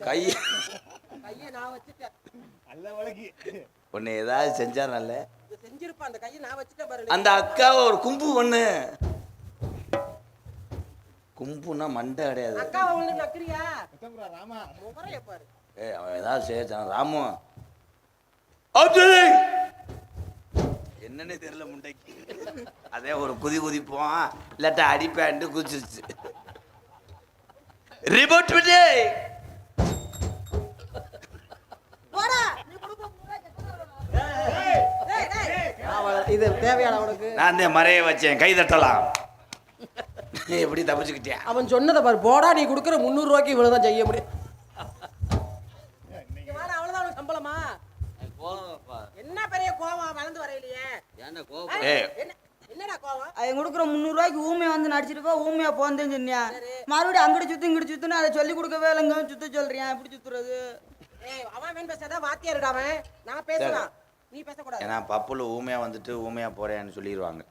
கை கையை நான் வச்சுட்டேன். உன்னை ஏதாவது செஞ்சா நல்ல செஞ்சிருப்பா. அந்த கையை நான் வச்சுட்டேன் பாரு. அந்த அக்காவை ஒரு கும்பு ஒண்ணு. கும்புனா மண்டை கிடையாது. அக்காவை ஒண்ணு நக்கறியா? ராமா முகரைய பாரு. அவன் ஏதாவது செய்யறான் ராமு. அப்படி என்னன்னே தெரியல முண்டைக்கு. அதே ஒரு குதிப்போம் இல்லாட்டா அடிப்பேன்ட்டு குதிச்சிருச்சு. ரிபோர்ட் விட்டு இது தேவையான உனக்கு. நான் தான் மறைய வச்சேன். கை தட்டலாம். எப்படி தப்பிச்சுக்கிட்டேன்? அவன் சொன்னதை பாரு. போடா, நீ கொடுக்குற 300 ரூபாய்க்கு இவ்வளவுதான் செய்ய முடியும். அவ்வளவுதான் உனக்கு சம்பளமா? என்ன பெரிய கோவம் வளர்ந்து வரையிலையே? என்னடா கோவம்? அவன் கொடுக்குற 300 ரூபாய்க்கு ஊமையா வந்து நடிச்சிருக்கா. ஊமையா போந்தேன்னு சொன்னியா? மறுபடியும் அங்கிட்டு சுத்து இங்கிட்டு சுத்துன்னு அதை சொல்லி கொடுக்கவே இல்லைங்க. சுத்த சொல்றியா? எப்படி சுத்துறது? அவன் பேசாதான் வாத்தியாருடா அவன். நான் பேசலாம், நீ பேசக்கூடாது. ஏன்னா பப்புல ஊமையா வந்துட்டு ஊமையா போறேன்னு சொல்லிடுவாங்க.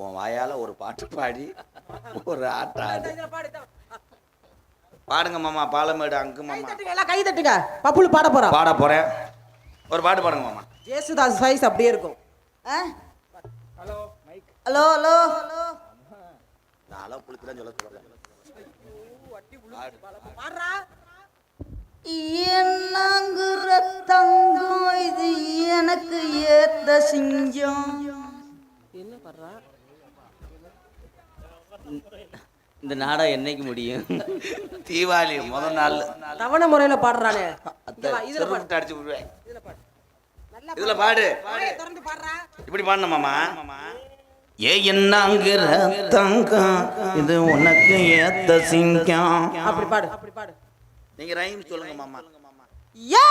உன் வாயால ஒரு பாட்டு பாடி ஒரு ஆட்ட ஆடு. பாடுங்க மாமா. பாலமேடு அங்கு மாமா. எல்லாம் கை தட்டுங்க. பப்புல பாட போறான். பாட போறேன். ஒரு பாட்டு பாடுங்க மாமா. ஜேசுதாஸ் வாய்ஸ் அப்படியே இருக்கும். Hello hello hello. நான் புளித்துலாம் சொல்ல சொல்றேன். பாடுறா. என்னங்குற தங்கம் இது எனக்கு ஏத்த சிங்கம். என்ன பாடுறா? இந்த நாடகம் என்னைக்கு முடியும்? தீபாவளி முதல் நாள் தவணை முறையில பாடுறானே. இதுல அடிச்சு விடுவேன். இதுல பாடு. திறந்து பாடுறா. இப்படி பாடணும் மாமா. ஏ என்னங்கிற தங்கம் இது உனக்கு ஏத்த சிங்கம். அப்படி பாடு, அப்படி பாடு. நீங்க ரைம் சொல்லுங்க மாமா. ஏ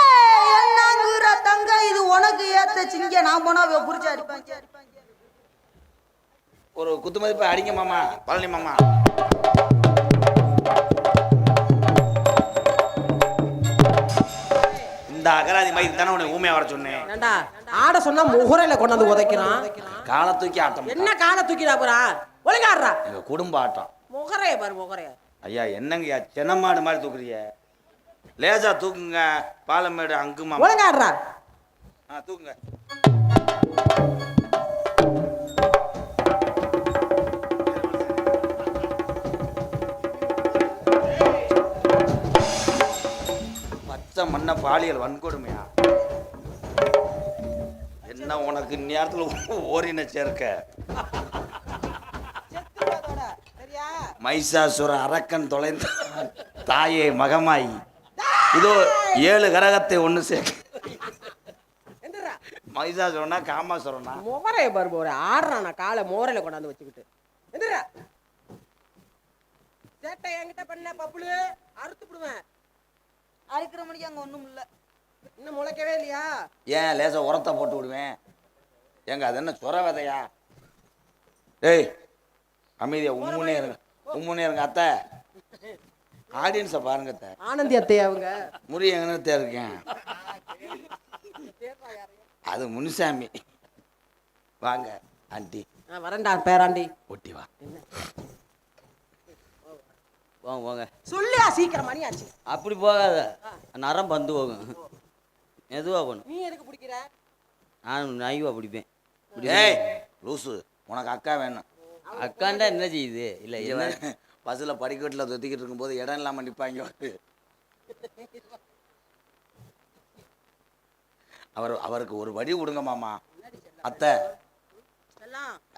என்னங்குற தங்கம் இது உனக்கு ஏத்த சிங்கம். நான் போனா புரிச்சு அடிப்பாங்க. ஒரு குத்து மதிப்பு அடிங்க மாமா. பழனி மாமா. இந்த அகராதி மாதிரி தானே உனக்கு ஊமையா வர சொன்னேன். ஏண்டா ஆட சொன்னா முகரையில கொண்டாந்து உதைக்கிறான். காலை தூக்கி ஆட்டம். என்ன காலை தூக்கிடா போறா? ஒழுங்காடுறா. எங்க குடும்ப ஆட்டம். முகரைய பாரு, முகரைய. ஐயா என்னங்கய்யா சென்னமாடு மாதிரி தூக்குறீங்க. லேசா தூக்குங்க. பாலமேடு அங்கு மாமா. ஒழுங்காடுறா. தூக்குங்க. பச்சை மண்ண பாலியல் வன்கொடுமையா? என்ன உனக்கு நேரத்தில் ஓரின சேர்க்க? மைசாசுர அரக்கன் தொலைந்த தாயே மகமாயி இதோ 7 கரகத்தை ஒண்ணு சேர்க்க. மைசாசுரனா காமாசுரனா? முகரைய பாரு. போற ஆடுறானா காலை மோரையில கொண்டாந்து வச்சுக்கிட்டு. எந்திரா. சேட்டை என்கிட்ட பண்ண பப்புளு அறுத்து விடுவேன். அறுக்கிற மணிக்கு அங்க ஒண்ணும் இல்ல. இன்னும் முளைக்கவே இல்லையா? ஏன் லேசா உரத்தை போட்டு விடுவேன். ஏங்க அது என்ன சொர விதையா? டேய் அமைதியா உம்முனே இருங்க. உம்முனே இருங்க. அத்தை ஆடியன்ஸை பாருங்க. அத்தை ஆனந்தி அத்தையா அவங்க? முறி எங்கன்னு இருக்கேன். அது முனுசாமி. வாங்க ஆண்டி. வரேன்டா பேராண்டி. ஒட்டி வா. போங்க போங்க. சொல்லியா சீக்கிரம், மணி ஆச்சு. அப்படி போகாத. நரம் பந்து போகும். மெதுவா போகணும். நீ எதுக்கு பிடிக்கிற? நான் நைவா பிடிப்பேன். ஏய் லூசு, உனக்கு அக்கா வேணும். அக்காண்டா என்ன செய்யுது இல்ல என்ன பஸ்ஸில் படிக்கட்டில் தொத்திக்கிட்டு இருக்கும்போது இடம் இல்லாமல் நிற்பாங்க. அவருக்கு ஒரு வடி கொடுங்க மாமா. அத்தை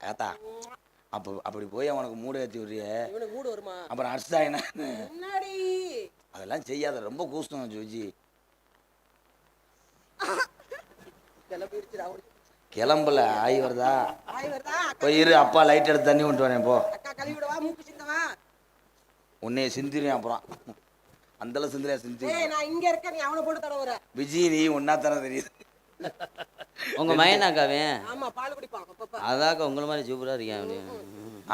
ஏத்தா அப்படி போய் அவனுக்கு மூடு ஏற்றி விடுறிய, அப்புறம் அடிச்சுதா என்ன? அதெல்லாம் செய்யாத, ரொம்ப கூசணும் ஜோஜி. கிளம்பல ஆய் வருதா? போய் இரு, அப்பா லைட் எடுத்து தண்ணி கொண்டு வரேன் போ. உன்னைய சிந்திரியும் அப்புறம் அந்தளவு சிந்திரியா சிந்தி விஜி நீ ஒன்னா தானே தெரியுது. உங்க மயனாக்காவேன் அதாக்கா உங்களை மாதிரி சூப்பரா இருக்கேன்.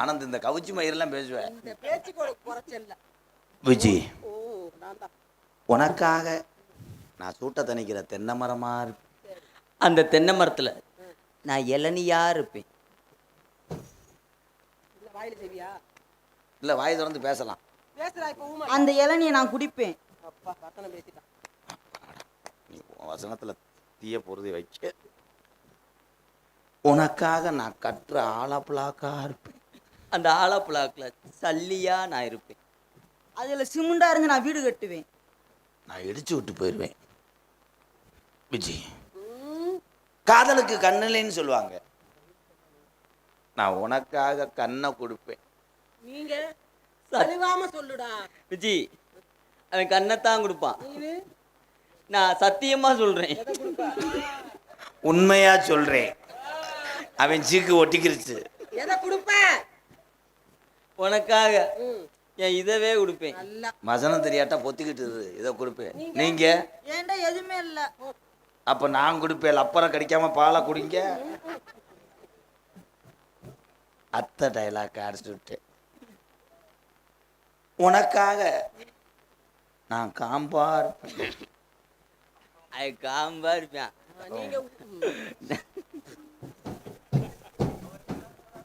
ஆனந்த் இந்த கவுச்சி மயிரெல்லாம் பேசுவேன். விஜி உனக்காக நான் சூட்ட தணிக்கிற தென்னை மரமா இருப்பேன். அந்த தென்னை மரத்துல நான் இளநியா இருப்பேன். இல்ல வாய் திறந்து பேசலாம். அந்த இளநியை நான் குடிப்பேன். நீ வசனத்துல தீய பொருதி வைக்க. உனக்காக நான் கட்டுற ஆலப்புழாக்கா இருப்பேன். அந்த ஆலப்புழாக்குல சல்லியா நான் இருப்பேன். அதுல சிமெண்டா இருந்து நான் வீடு கட்டுவேன். நான் இடிச்சு விட்டு போயிடுவேன். விஜி காதலுக்கு கண்ணில்லைன்னு சொல்லுவாங்க. நான் உனக்காக கண்ணை கொடுப்பேன். நீங்க சலிவாம சொல்லுடா விஜி. அவன் கண்ணைத்தான் கொடுப்பான். நான் சத்தியமா சொல்றேன், உண்மையா சொல்றேன். அவன் சீக்கு ஒட்டிக்கிருச்சு. எதை கொடுப்ப? உனக்காக என் இதவே கொடுப்பேன். மசனம் தெரியாட்டா பொத்திக்கிட்டு இதை கொடுப்பேன். நீங்க ஏன்டா எதுவுமே இல்ல. அப்ப நான் கொடுப்பேன். அப்புறம் கடிக்காம பாலை குடிங்க. அத்தை டைலாக் அடிச்சு விட்டேன். உனக்காக நான் காம்பா இருப்பேன். காம்பா இருப்பேன்.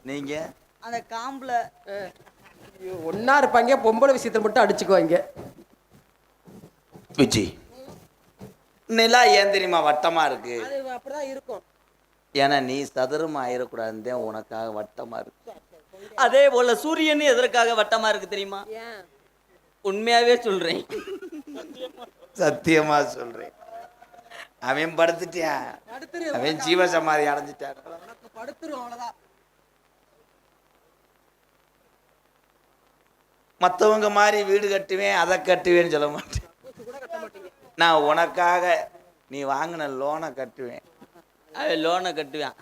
நீங்க அந்த காம்புல ஒன்னா இருப்பாங்க, பொம்பளை விஷயத்துல மட்டும் அடிச்சுக்குவாங்க. விஜி நிலா ஏன் தெரியுமா வட்டமா இருக்கு? அது அப்படிதான் இருக்கும். ஏன்னா நீ சதுரமா ஆயிடக்கூடாதுன்னு உனக்காக வட்டமா இருக்கு. அதே போல சூரியன் எதற்காக வட்டமா இருக்கு தெரியுமா? உண்மையாவே சொல்றேன், சத்தியமா சொல்றேன். அவன் படுத்துட்டான். அவன் ஜீவ சமாதி அடைஞ்சிட்டான். படுத்துரும் அவ்வளவுதான். மற்றவங்க மாதிரி வீடு கட்டுவேன் அதை கட்டுவேன்னு சொல்ல மாட்டேன். நான் உனக்காக நீ வாங்கின லோனை கட்டுவேன். அவன் லோனை கட்டுவேன்,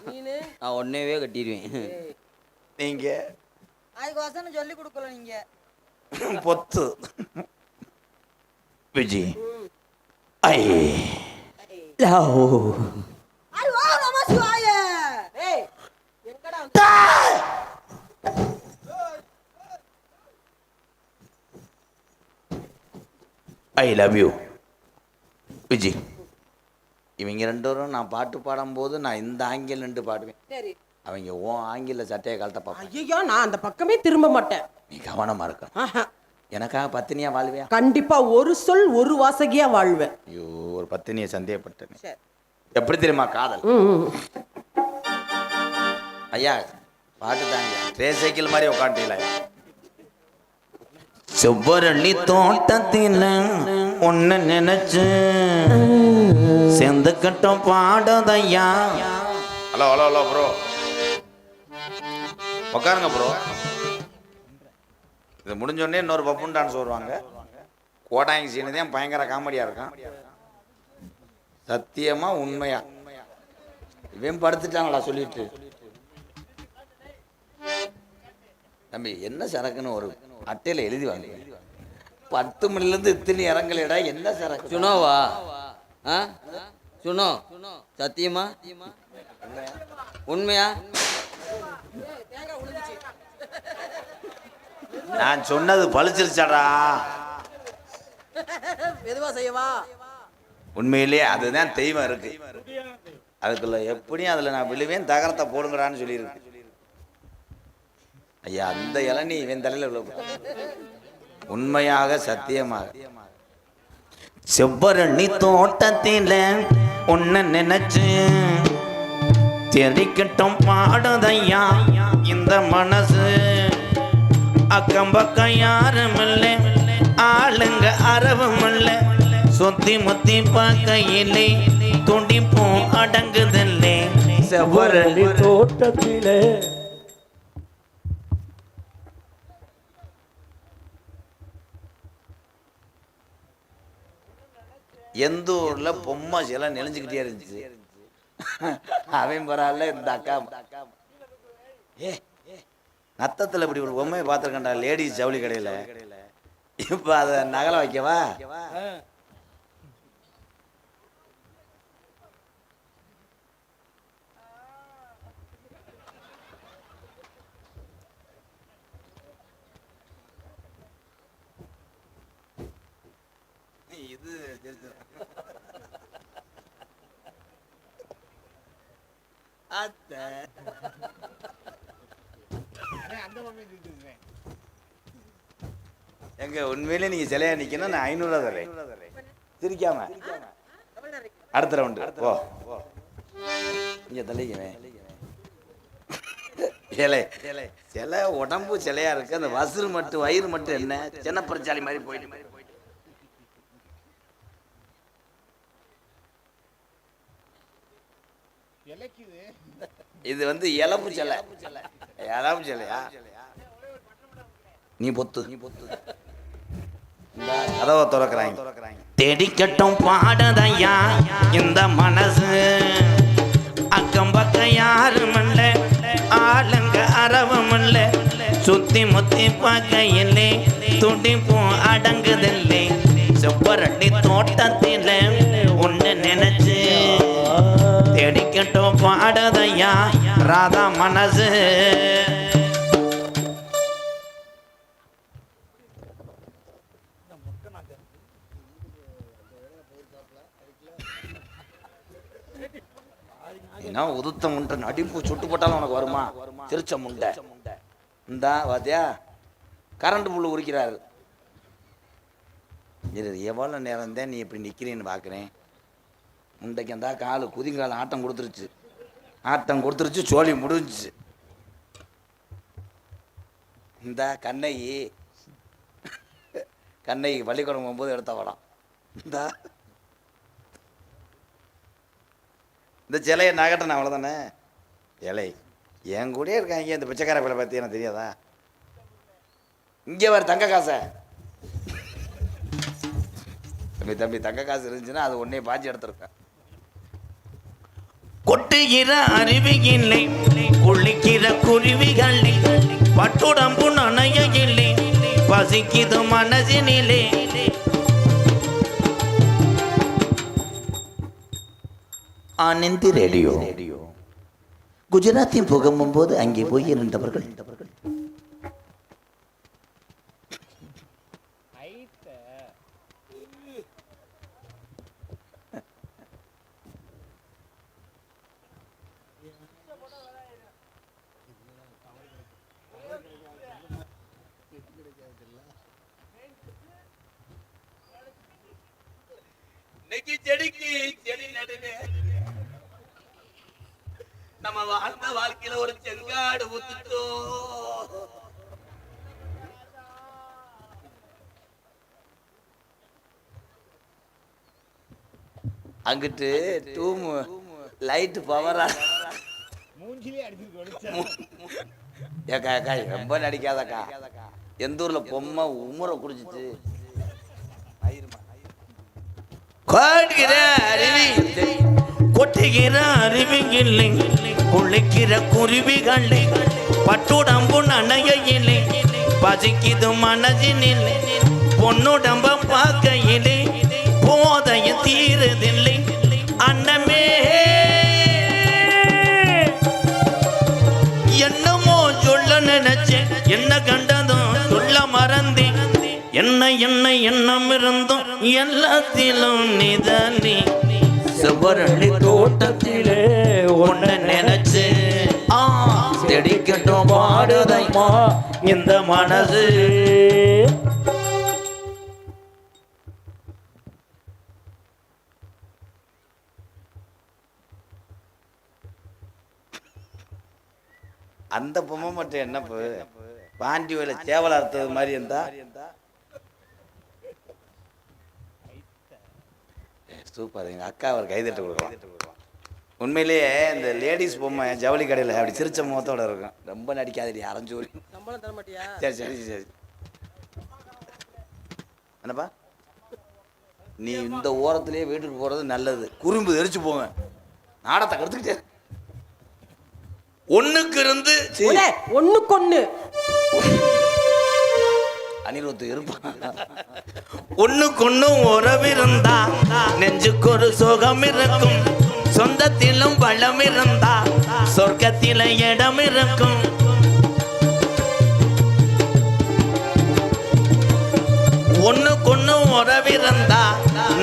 நான் ஒன்னேவே கட்டிடுவேன். நீங்க அதுக்கு வசனம் சொல்லி கொடுக்கல. நீங்க பொத்து விஜி ஐ ஐ லவ் யூ விஜி. இவங்க ரெண்டு பேரும் நான் பாட்டு பாடும்போது நான் இந்த ஆங்கில நின்று பாடுவேன். சரி, அவங்க ஓ ஆங்கில சட்டையை கழட்ட பார்ப்பேன். ஐயோ நான் அந்த பக்கமே திரும்ப மாட்டேன். நீ கவனமா இருக்க. எனக்காக பத்தினியா வாழ்வியா? கண்டிப்பா ஒரு சொல் ஒரு வாசகியா வாழ்வேன். ஐயோ ஒரு பத்தினியை சந்தேகப்பட்டேன். எப்படி தெரியுமா காதல்? ஐயா பாட்டு தாங்க ட்ரே சைக்கிள் மாதிரி உட்காந்துல. செவ்வரணி தோட்டத்தில் ஒன்னு நினைச்சு சேர்ந்து கட்டம் பாடுதையா. ஹலோ ஹலோ ஹலோ ப்ரோ உட்காருங்க ப்ரோ. இது முடிஞ்சோடனே இன்னொரு பப்புன் டான்ஸ் வருவாங்க. கோடாங்கி சீனு தான் பயங்கர காமெடியா இருக்கான். சத்தியமா உண்மையா இவன் படுத்துட்டாங்களா சொல்லிட்டு. தம்பி என்ன சரக்குன்னு ஒரு அட்டையில எழுதி வாங்க. 10 மணிலேருந்து இத்தனை இறங்கலடா என்ன சரக்கு? சுனோவா? சுனோ சத்தியமா உண்மையா? நான் சொன்னது பழிச்சிருச்சாடா. மெதுவா செய்யவா? உண்மையிலேயே அதுதான் தெய்வம் இருக்கு. அதுக்குள்ள எப்படியும் அதுல நான் விழுவேன். தகரத்தை போடுங்கடான்னு சொல்லியிருக்கு. ஐயா அந்த இளநீ இவன் தலையில விழ. உண்மையாக சத்தியமாக செவ்வரணி தோட்டத்தில ஒன்ன நினைச்சு தெரிக்கட்டும் பாடுதையா இந்த மனசு. அக்கம் பக்கம் யாரும் இல்ல ஆளுங்க அரவும் இல்ல சுத்தி முத்தி பார்க்கையிலே துடிப்பும் அடங்குதில்லை செவ்வரளி தோட்டத்திலே எந்த ஊர்ல பொம்மை சிலை நெளிஞ்சுக்கிட்டே இருந்துச்சு அவன் பரவாயில்ல இந்த அக்கா ஏ நத்தத்தில் இப்படி ஒரு பொம்மையை பார்த்துருக்கேன்டா லேடிஸ் ஜவுளி கடையில் இப்போ அதை நகலை வைக்கவா இது அத்தை எங்க உண்மையிலே நீங்க சிலையா நிக்கணும் நான் 500 தரேன் சிரிக்காம அடுத்த ரவுண்டு போ இங்க தள்ளிக்குவேன் சிலை உடம்பு சிலையா இருக்கு அந்த வசுறு மட்டும் வயிறு மட்டும் என்ன சின்ன பிரச்சாலி மாதிரி போயிட்டு இது வந்து இளம்பு சிலை இளம்பு சிலையா நீ பொத்து கதவை திறக்கிறாங்க தேடிக்கட்டும் பாடதையா இந்த மனசு அக்கம் பக்கம் யாரும் இல்ல ஆளுங்க அரவும் இல்ல சுத்தி முத்தி பார்க்கையிலே துடிப்பும் அடங்குதில்லை செவ்வரளி தோட்டத்தில ஒண்ணு நினைச்சு தேடிக்கட்டும் பாடதையா ராதா மனசு ஏன்னா உதுத்த முண்டை நடிப்பு சுட்டு போட்டாலும் உனக்கு வருமா திருச்ச முண்டை இந்தா வாத்தியா கரண்ட் புல்லு உரிக்கிறாரு இது எவ்வளோ நேரம் தான் நீ இப்படி நிற்கிறேன்னு பார்க்குறேன் முண்டைக்கு அந்த காலு குதிங்கால் ஆட்டம் கொடுத்துருச்சு சோழி முடிஞ்சிச்சு இந்த கண்ணகி பள்ளிக்கூடம் போகும்போது எடுத்த படம் இந்த சிலையை நகட்டணும் அவ்வளோதானே இலை என் கூடயே இருக்காங்க இந்த பிச்சைக்கார பிள்ளை பற்றி எனக்கு தெரியாதா இங்கே வர தங்க காசை தம்பி தங்க காசு இருந்துச்சுன்னா அது ஒன்னே பாஞ்சு எடுத்துருக்கேன் கொட்டுகிற அருவியில்லை குளிக்கிற குருவிகளை பட்டுடம்பு நனையில்லை பசிக்குது மனசினிலே ஆனந்தி ரேடியோ குஜராத்தின் புகமும்போது அங்கே போய் இருந்தவர்கள் நம்ம வாழ்ந்த வாழ்க்கையில ஒரு செங்காடு ஊத்துட்டோ அங்கிட்டு டூம் லைட் பவரா ஏக்கா அக்கா ரொம்ப நடிக்காதக்கா எந்த ஊர்ல பொம்மை உமுறை குடிச்சிச்சு கொட்டுகிற அருவியில்லை குளிக்கிற குருவிகளை பட்டுடம்பு நனையிலே பசிக்குது மனதினில்லை பொன்னுடம்ப பார்க்கையிலே போதைய தீரதில்லை அன்னமே என்னமோ சொல்ல நினைச்சேன் என்ன கண்டதும் சொல்ல மறந்தேன் என்ன எண்ணம் இருந்தும் எல்லாத்திலும் நிதானி செவ்வரளி தோட்டத்திலே ஒன்ன நினைச்சு தெடிக்கட்டும் பாடுதைமா இந்த மனசு அந்த பொம்மை மட்டும் என்ன பாண்டி வயல சேவல் அறுத்தது மாதிரி இருந்தா சூப்பர். எங்கள் அக்கா அவர் கைதட்ட கொடுக்கலாம். உண்மையிலேயே இந்த லேடிஸ் பொம்மை ஜவுளி கடையில் அப்படி சிரிச்ச முகத்தோட இருக்கும். ரொம்ப நடிக்காதடி அரைஞ்சூரி. சம்பளம் தர மாட்டியா? சரி சரி சரி. என்னப்பா நீ இந்த ஓரத்திலேயே வீட்டுக்கு போகிறது நல்லது. குறும்பு எரிச்சு போங்க. நாடத்தை கடுத்துக்கிட்டே ஒன்றுக்கு இருந்து ஒண்ணுக்கு அனிருத்து இருப்பான். ஒண்ணுக்கு உறவிருந்தா நெஞ்சுக்கு ஒரு சுகம் இருக்கும். சொந்தத்திலும் பழம் இருந்தா சொர்க்கத்தில இடம் இருக்கும். ஒண்ணுக்கு உறவிருந்தா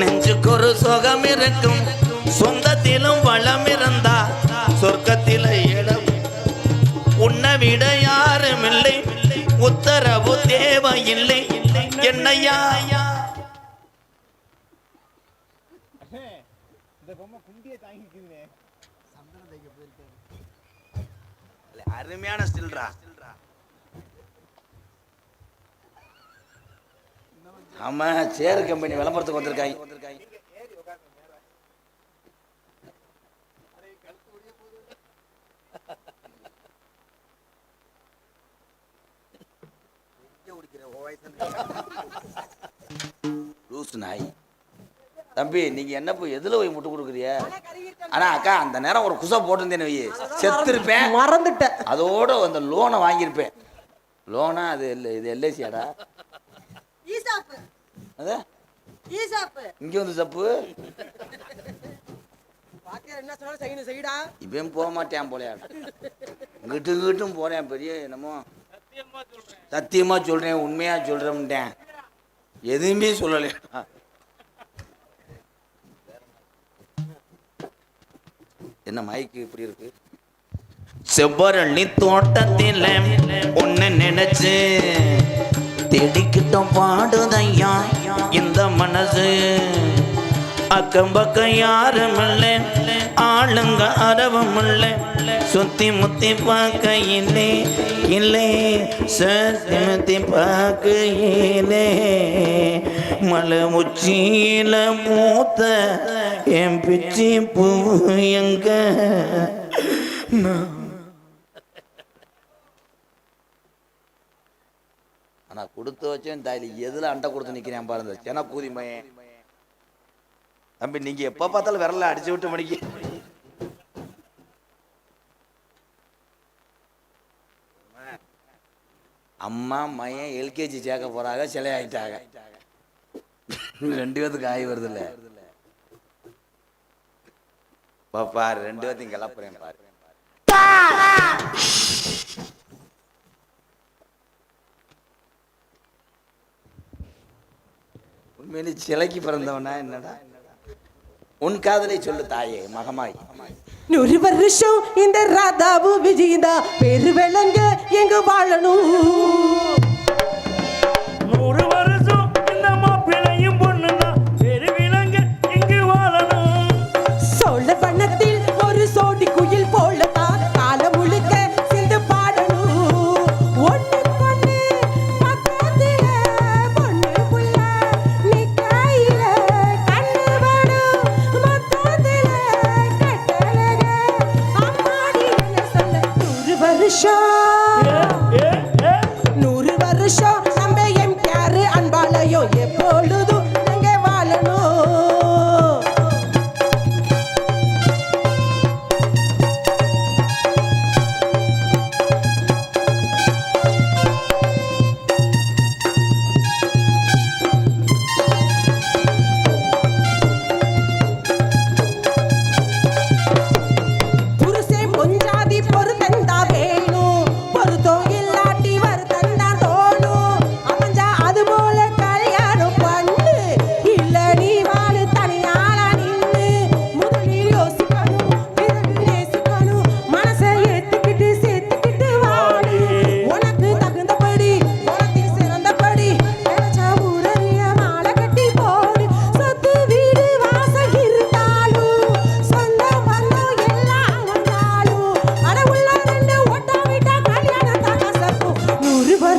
நெஞ்சுக்கு ஒரு சுகம் இருக்கும். சொந்தத்திலும் பழம் இருந்தா சொர்க்கத்தில இடம். உன்னை விட யாரும் இல்லை, உத்தரவு தேவையில்லை. என்னையா அருமையான ஸ்டில்ரா. ஆமா சேர் கம்பெனி விளம்பரத்துக்கு வந்திருக்காங்க. நாய் தம்பி நீங்க என்ன போய் எதுல போய் முட்டு கொடுக்குறிய? ஆனா அக்கா அந்த நேரம் ஒரு குசை போட்டிருந்தேன்னு வை செத்துருப்பேன். மறந்துட்டேன். அதோட அந்த லோனை வாங்கியிருப்பேன். லோனா அது இல்லை, இது எல்ஐசியாடா. அதான் இங்க வந்து தப்பு. என்ன சொன்னாலும் செய்யணும் செய்யடா. இப்பயும் போக மாட்டேன் போலையா? கிட்டும் போறேன். பெரிய என்னமோ சத்தியமா சொல்றேன், உண்மையா சொல்றேன்ட்டேன். எதுவுமே சொல்லலையா? என்ன மைக்கு இப்படி இருக்கு? செவ்வரளி தோட்டத்தில் ஒன்னு நினைச்சு தேடிக்கிட்டோம் பாடுதையா இந்த மனசு. அக்கம் பக்கம் யாரும் இல்லை, ஆளுங்க அரவம் இல்லை. சுத்தி முத்தி பார்க்கையிலே இல்லை, சுத்தி முத்தி பார்க்கையிலே மலை உச்சியில மூத்த என் பிச்சி பூ எங்க. ஆனா கொடுத்து வச்சேன் தாயில எதுல அண்டை கொடுத்து நிக்கிறேன் பாருங்க. சென கூதி மயன் தம்பி நீங்க எப்ப பார்த்தாலும் விரல அடிச்சு விட்டு மணிக்கு. அம்மா மையன் எல்கேஜி சேர்க்க போறாங்க, சிலை ஆயிட்டாங்க. 2 பேத்துக்கு ஆகி வருது இல்ல பாப்பா. 2 பேத்தையும் கிளப்புறேன் பாரு. உண்மையிலே சிலைக்கு பிறந்தவனா என்னடா? உன் காதலை சொல்லு தாயே மகமாய். 100 வருஷம் இந்த ராதாவு விஜயதா பெரு விளங்க எங்க வாழணும். 100 வருஷம் இந்த மாப்பிளையும் பொண்ணுதான் பெரு விளங்க இங்கு வாழணும். சோழ வண்ணத்தில் ஒரு சோடி குயில் போலதான் காலம் முழுக்க சிந்து பாடணும். ஒண்ணுக்கொண்ணு பக்கத்தில பொண்ணு புள்ள நீ கையில கண்ணு வேணும். மொத்தத்தில கட்டழக அம்மாடி என்ன சொல்ல. 100 வருஷம்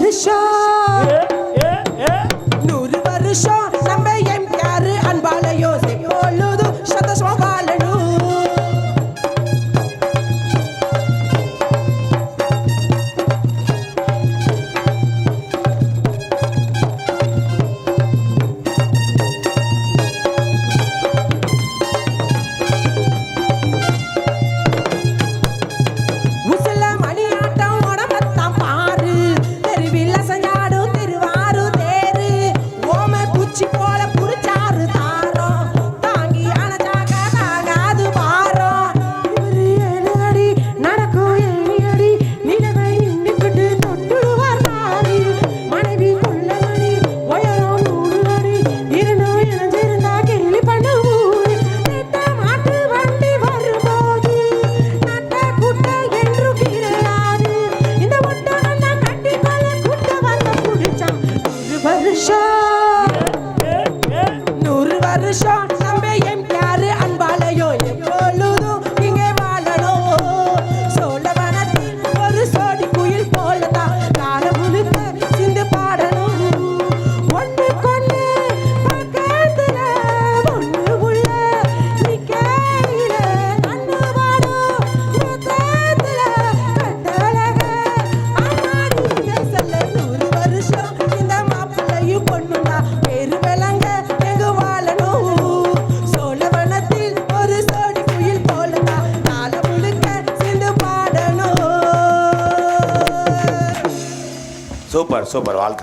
வருஷம் ஏ, ஏ. 100 வருஷம் நம்ம எம்ஜிஆர் அன்பாலையோ எப்பொழுதும் சந்தோஷமா வாழணும். உசில மணியாட்டம் உடம்பத்தான் பாரு, தெருவில் அசைஞ்சாடும் திருவாரூர் தேரு. ஓமை குச்சி போல புரிச்சாரு தாரம், தாங்கி அணைச்சாக தாங்காது பாரம். இவரு 7 அடி நடக்கும் 7 அடி, நிலவை நின்னுக்கிட்டு தொட்டுடுவார் நாடி. மனைவி கொள்ளமணி உயரம் 100 அடி, இருந்தும் இணைஞ்சிருந்தா கிள்ளி பண்ணு ஊரு. நெட்ட மாட்டு வண்டி வரும்போது நட்ட குட்டை என்று கிடையாது. இந்த ஒட்டகெல்லாம் கட்டிக்கொள்ள குட்டை வந்த புடிச்சான். 100 வருஷம் 100 வருஷம் நம்ம எம்ஜிஆர் அன்பாலையோ எப்பொழுதும் இங்கே வாழணும். சோழவனத்தில் ஒரு சோடி குயில் போலதான் காலம் முழுக்க சிந்து பாடணும். ஒண்ணுக்கொண்ணு பக்கத்துல ஒண்ணு உள்ள நிக்கையில கண்ணு வாடும் முத்தத்துல கட்டழக அம்மாடிய சொல்ல 100 வருஷம் இந்த மாப்பிள்ளையும் பொண்ணுண்டா பேரு விளங்க எங்க வாழணும். சோழவனத்தில் ஒரு சோடி குயில் போலதான் காலம் முழுக்க சிந்து பாடணும். சூப்பர் சூப்பர் வாழ்த்து.